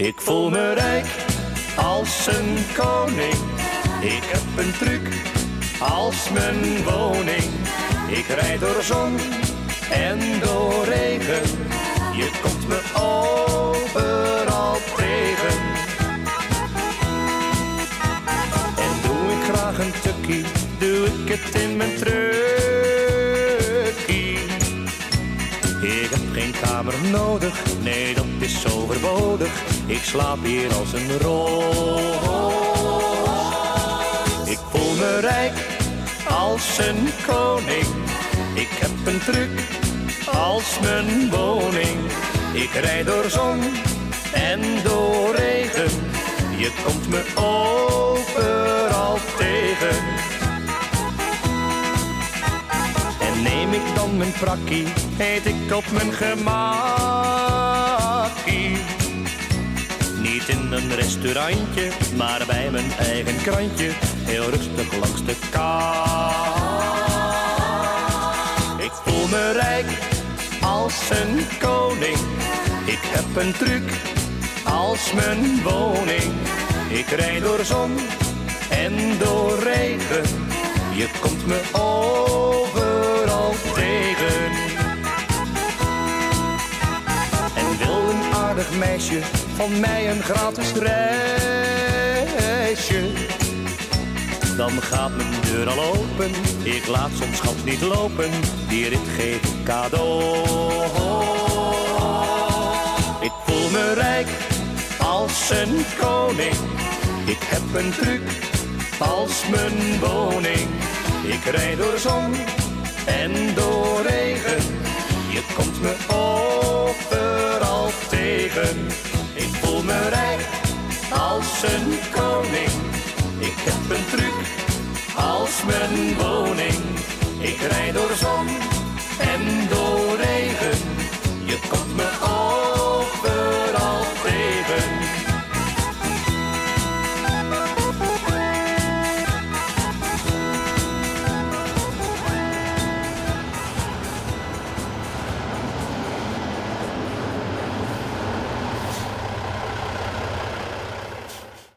Ik voel me rijk als een koning. Ik heb een truc als mijn woning. Ik rijd door zon en door regen. Je komt me overal tegen. En doe ik graag een tukkie, doe ik het in mijn truckie. Ik heb geen kamer nodig, nee dat is overbodig. Ik slaap hier als een roos. Ik voel me rijk als een koning. Ik heb een truc als mijn woning. Ik rijd door zon en door regen. Je komt me overal tegen. En neem ik dan mijn prakkie, eet ik op mijn gemakkie. Niet in een restaurantje, maar bij mijn eigen krantje. Heel rustig langs de kant. Ik voel me rijk als een koning. Ik heb een truc als mijn woning. Ik rijd door zon en door regen. Je komt me overal tegen. En wil een aardig meisje van mij een gratis reisje, dan gaat mijn deur al open. Ik laat soms schat niet lopen, die rit geef ik cadeau. Ik voel me rijk als een koning. Ik heb een truc als mijn woning. Ik rijd door zon en door regen. Je komt me overal tegen. Ik voel me rijk als een koning. Ik heb een truc als mijn woning. Ik rijd door zon